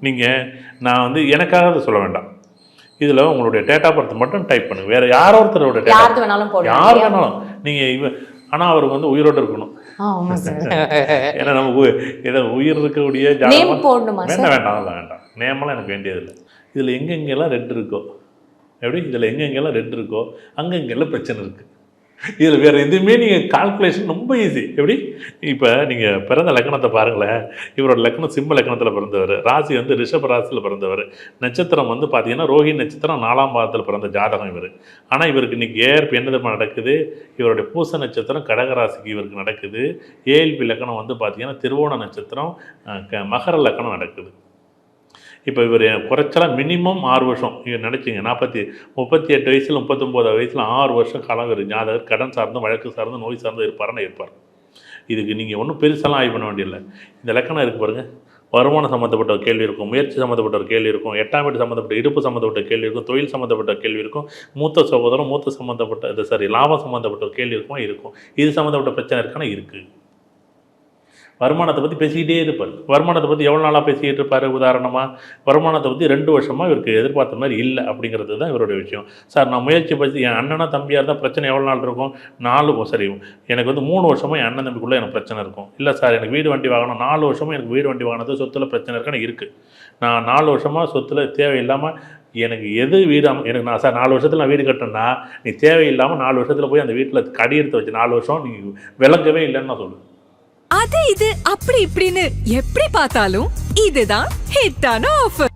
நீங்கள் நான் வந்து எனக்காக அதை சொல்ல வேண்டாம். இதில் உங்களுடைய டேட் ஆஃப் பர்த் மட்டும் டைப் பண்ணுங்க. வேறு யாரோ ஒருத்தரோட யாருக்கு வேணாலும் போடலாம். யார் வேணாலும் நீங்கள் ஆனால் அவருக்கு வந்து உயிரோடு இருக்கணும். ஏன்னா நமக்கு ஏதோ உயிர் இருக்கக்கூடிய வேண்டாம் நேமெல்லாம் எனக்கு வேண்டியதில்லை. இதில் எங்கெங்கெல்லாம் ரெட் இருக்கோ எப்படி இதில் எங்கெங்கெல்லாம் ரெட் இருக்கோ அங்கெங்கெல்லாம் பிரச்சனை இருக்குது. இதில் வேறு எதுவுமே நீங்கள் கால்குலேஷன் ரொம்ப ஈஸி. எப்படி இப்போ நீங்கள் பிறந்த லக்னத்தை பாருங்களேன். இவரோட லக்னம் சிம்ம லக்னத்தில் பிறந்தவர், ராசி வந்து ரிஷப ராசியில் பிறந்தவர், நட்சத்திரம் வந்து பார்த்தீங்கன்னா ரோஹிணி நட்சத்திரம் 4ஆம் பாதத்தில் பிறந்த ஜாதகம் இவர். ஆனால் இவருக்கு இன்றைக்கி ஏற்பு என்ன விதமாக நடக்குது, இவருடைய பூச நட்சத்திரம் கடகராசிக்கு இவருக்கு நடக்குது. ஏஎல்பி லக்னம் வந்து பார்த்தீங்கன்னா திருவோண நட்சத்திரம் மகர லக்னம் நடக்குது. இப்போ இவர் குறைச்சலாம் மினிமம் 6 வருஷம் இவர் நினச்சிங்க. 38 வயசில் 39 வயசில் 6 வருஷம் காலம் இவர் ஜாதகர் கடன் சார்ந்தும் வழக்கு சார்ந்தும் நோய் சார்ந்தும் இருப்பார். இதுக்கு நீங்கள் ஒன்றும் பெருசெல்லாம் ஆய்வு பண்ண வேண்டியதில்லை. இந்த லக்கணம் இருக்குது பாருங்கள். வருமானம் சம்மந்தப்பட்ட ஒரு கேள்வி இருக்கும், முயற்சி சம்மந்தப்பட்ட ஒரு கேள்வி இருக்கும், 8ஆம் வீடு சம்மந்தப்பட்ட இருப்பு சம்மந்தப்பட்ட கேள்வி இருக்கும், தொழில் சம்மந்தப்பட்ட கேள்வி இருக்கும், மூத்த சகோதரம் சம்மந்தப்பட்ட லாபம் சம்மந்தப்பட்ட ஒரு கேள்வி இருக்கும். இது சம்மந்தப்பட்ட பிரச்சனை இருக்கான இருக்குது. வருமானத்தை பற்றி பேசிக்கிட்டே இருப்பார். வருமானத்தை பற்றி எவ்வளோ நாளாக பேசிக்கிட்டு இருப்பார். உதாரணமாக வருமானத்தை பற்றி 2 வருஷமாக இவருக்கு எதிர்பார்த்த மாதிரி இல்லை அப்படிங்கிறது தான் இவருடைய விஷயம். சார் நான் முயற்சி பற்றி என் அண்ணனா தம்பியாக இருந்தால் பிரச்சனை எவ்வளோ நாள் இருக்கும், 4 சரி எனக்கு வந்து 3 வருஷமாக என் அண்ணன் தம்பிக்குள்ளே எனக்கு பிரச்சனை இருக்கும். இல்லை சார் எனக்கு வீடு வண்டி வாங்கணும், 4 வருஷமாக எனக்கு வீடு வண்டி வாங்கினது சொத்தில் பிரச்சனை இருக்கான்னு இருக்குது. நான் 4 வருஷமாக சொத்தில் தேவையில்லாமல் எனக்கு எது வீடு எனக்கு நான் சார் 4 வருஷத்தில் நான் வீடு கட்டினேன்னா நீ தேவையில்லாமல் 4 வருஷத்தில் போய் அந்த வீட்டில் கடியெடுத்து வச்சு 4 வருஷம் நீ விளங்கவே இல்லைன்னு நான் சொல்லுவேன். அது இது அப்படி இப்படின்னு எப்படி பார்த்தாலும் இதுதான் ஹிட்டான ஆஃபர்.